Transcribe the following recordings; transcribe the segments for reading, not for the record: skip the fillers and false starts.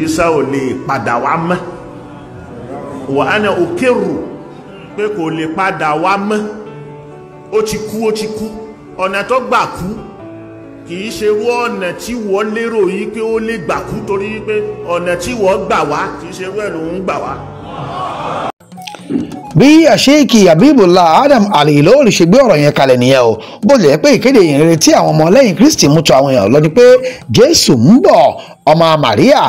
Ìsá ò lè padà wá mọ́ wa ana ukiru pé kò lè padà wá mọ́ ó ti kú ọ̀nà tó gbà kú kìí ṣe irú ọ̀nà tí wọ́n lérò yìí pé ó lè gbà kú torí pé ọ̀nà tí wọ́n gbà wá kìí ṣe irú ẹ̀ lòun gbà wá. bí àṣeyìkì Habibullah Adam Al-Ilory ṣe gbé ọ̀rọ̀ yẹn kalẹ̀ nìyẹn o bó lè pé ìkéde ìrere tí àwọn ọmọ lẹ́yìn Kristi mú tọ àwọn èèyàn lọ ni pé Jésù ń bọ̀ ọmọ Màríà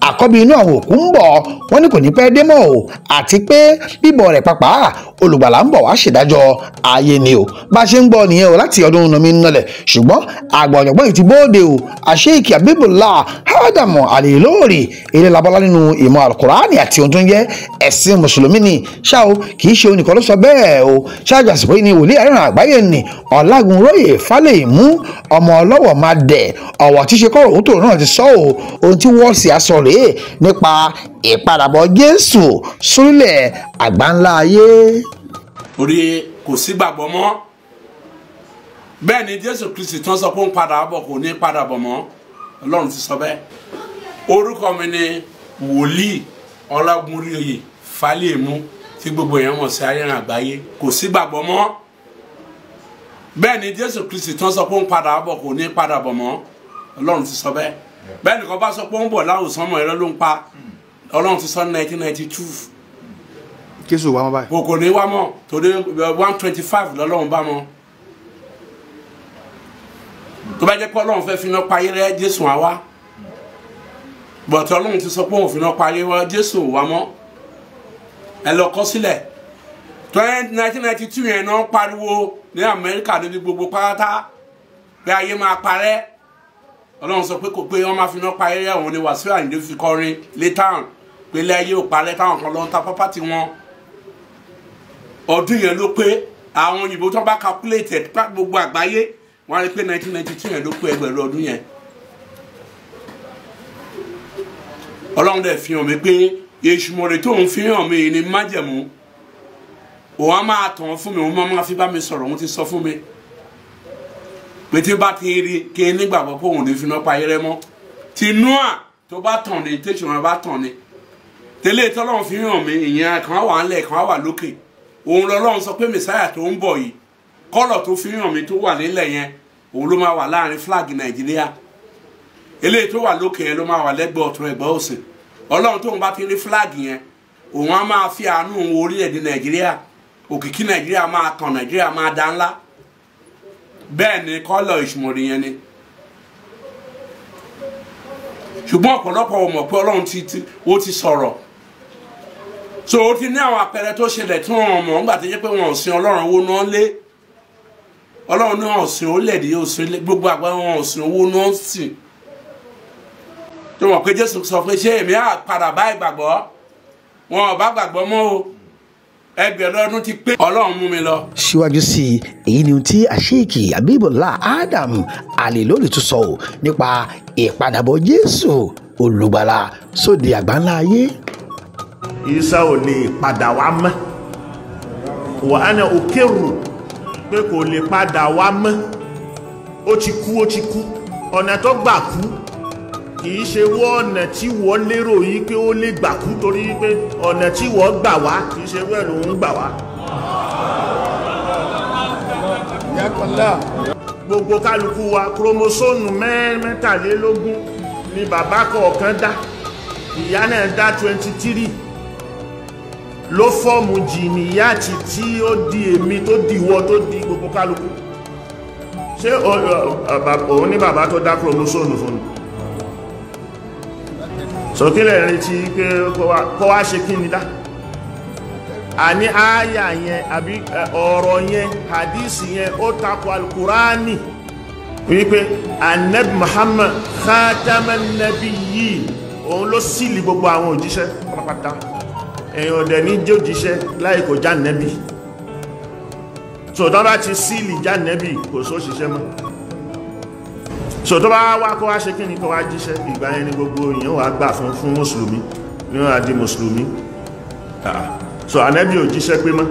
àkọ́bí inú àwọn òkú ń bọ̀ wọ́n ní kò ní pẹ́ dé mọ́ o àti pé bíbọ̀ rẹ̀ pàápàá olùgbàlà ń bọ̀ wá ṣèdájọ́ ayé ni o bá a ṣe ń gbọ́ nìyẹn o láti ọdún nomi nọlẹ̀ ṣùgbọ́n àgbà ọ̀jọ̀gbọ́n yìí ti bóde o àṣeyìkì Habibullah Adam Al-Ilory eré labọ́lá nínú ìmọ̀ Al-Qur'ani àti ohun tó ń jẹ́ ẹ̀sìn mùsùlùmí ni ṣá o kì í ṣe onìkan ló sọ bẹ́ẹ̀ o ṣáájú àsìkò yìí ni wòlíì àríran àgbáyé ni Ọlágunróyè Fálẹ́yìmú ọmọ ọlọ́wọ̀ máa dẹ̀ ọ̀wọ̀ tí ṣe kọ́ òun tó náà ti sọ o ohun tí wọ́n sì aṣọ rèé nípa ìpadàbọ̀ Jésù sórílẹ̀ àgbáńlá ayé. orí kò sí gbàgbọ́ mọ́ bẹ́ẹ̀ ni Jésù Kristi tán sọ pé ó ń padà bọ̀ kò ní padà bọ̀ mọ́ Ọlọ́run ti sọ bẹ́ẹ̀. orúkọ mi ni wòlíì Ọlágunróyè Fálẹ́yìmú tí gbogbo èèyàn mọ̀ sí àríran àgbáyé kò sí gbàgbọ́ mọ́ bẹ́ẹ̀ ni Jésù Kristi tán sọ pé ó ń padà bọ̀ kò ní padà bọ̀ mọ́ Ọlọ́run ti sọ bẹ́ẹ̀. bẹ́ẹ̀ nìkan bá sọ pé ó ń bọ̀ láwùsàn mọ̀ ẹ̀rọ ló ń pa Ọlọ́run ti sọ ní 1992. Jésù wá mọ́ báyìí. kò ní wá mọ́ torí 125 lọ́lọ́run bá mọ́ tó bá jẹ́ pé Ọlọ́run fẹ́ finá payé rẹ́ Jésù wá wá bọ̀tọ̀ Ọlọ́run ti sọ pé òun finá payé wá Jésù wá mọ́ ẹ lọ kọ sílẹ̀ 1992 yẹn náà pariwo ní Amẹ́ríkà níbi gbogbo pátá pé ayé máa parẹ́ Ọlọ́run sọ pé kò pé wọ́n máa finá payé rẹ́ òun ni Wàsíù Àyìndé fi kọrin létàn pé ilé ayé ò parẹ́ táwọn kan lọ ń ta pápátì wọn ọdún yẹn ló pé àwọn òyìnbó tó bá calculate gbogbo àgbáyé wọ́n á rí pé 1992 yẹn ló pé ẹgbẹ̀rún ọdún yẹn Ọlọ́run dẹ̀ fi hàn mí pé èṣùmọ̀rẹ́ tó ń fi hàn mí ní májẹ̀mú òun á máa tàn fún mi òun máa fi bá mi sọ̀rọ̀ òun ti sọ fún mi pé tí bá ti rí kí n nígbàgbọ́ pé òun ní fi náà pa ayẹrẹ mọ́ tí Nóà tó bá tàn ní tẹ̀sán bá tàn ní tẹ́lẹ̀ tọ́lọ́run fi hàn mí ìyẹn kan wà ńlẹ̀ kan wà lókè òun lọ́lọ́run sọ pé mẹ̀sáyà tó ń bọ̀ yìí kọ́lọ̀ tó fi hàn mí tó wà nílẹ̀ yẹn òun ló máa wà láàrin flag Nàìjíríà eléyìí tó wà lókè yẹn ló máa wà lẹ́gbẹ̀ẹ́ ọ̀tún ẹ̀gbẹ́ òsì Ọlọ́run tóun bá ti rí flag yẹn òun á máa fi àánú orílẹ̀-èdè Nàìjíríà òkìkí Nàìjíríà máa tàn Nàìjíríà máa dá ńlá bẹ́ẹ̀ ni kọ́lọ̀ ìṣùmọ̀rì yẹn ni ṣùgbọ́n ọ̀pọ̀lọpọ̀ ò mọ̀ pé Ọlọ́run ó ti sọ̀rọ̀ so ó ti ní àwọn àpẹẹrẹ tó ṣẹlẹ̀ tí wọ́n mọ̀ nígbà tó jẹ́ pé wọn ò sin Ọlọ́run owó náà lé Ọlọ́run náà ò sin orílẹ̀-èdè yóò sin gbogbo àgbáyé wọn ò sin owó náà sìn tó mọ̀ pé Jésù sọ pé ṣé èmi á padà bá ìgbàgbọ́ wọn ò bá gbàgbọ́ mọ́ o ẹgbẹ̀rún ọdún ti pé Ọlọ́run mú mi lọ. síwájú sí i èyí ni ohun tí àṣeyìkì Habibullah Adam Al-Ilory tún sọ ọ́ nípa ìpadàbọ̀ Jésù Olùgbàlà sóde àgbáńlá ayé. Ìsá ò lè padà wá mọ́ wa ana ukiru pé kò lè padà wá mọ́ ó ti kú ọ̀nà tó gbà kú kìí ṣe wọ́n ọ̀nà tí wọ́n lérò yìí pé ó lè gbà kú torí pé ọ̀nà tí wọ́n gbà wá kìí ṣe wọ́n lòun gbà wá. gbogbo kálukú wa kúrómósóòmù mẹ́tàlélógún ni bàbá kọ̀ọ̀kan dá ìyá náà dá 23 ló fọ́ọ̀mù jìnnìyàtì tí ó di èmi tó di ìwọ tó di gbogbo kálukú ṣé òun ní bàbá tó dá kúrómósóòmù fún mi sókèlè retí pé kó wá ṣe kí ni dá àní àyà yẹn àbí ọ̀rọ̀ yẹn hadisi yẹn ó takò alukurani wípé anabi Muhammad khataman nabiyyin òun ló sílì gbogbo àwọn òjíṣẹ́ pátápátá èèyàn ọ̀dẹ̀ ní jẹ́ òjíṣẹ́ láì kò já nẹ́bì so tó bá ti sílì já nẹ́bì kò só ṣiṣẹ́ mọ́ so tó bá wá kó wá ṣe kí ni kó wá jíṣẹ́ ìgbà yẹn ni gbogbo èèyàn wà gbà fún mùsùlùmí ní wọ́n á di mùsùlùmí so ànẹ́bì ò jíṣẹ́ pé mọ́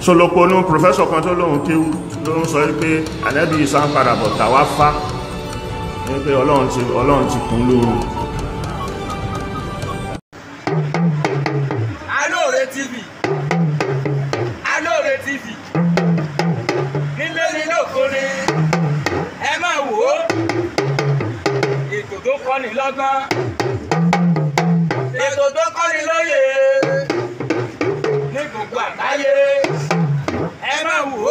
so lópo ní pòfẹ́sọ̀ kan tó lóhun kéwú ló ń sọ pé ànẹ́bì ìsá ń padà bọ̀ tàwa fá ní pé ọlọ́run ti kún lóhun tó kọ́ni lọ́gbọ́n, ètò tó kọ́ni lóye ní gbogbo àgbáyé. Ẹ máa wò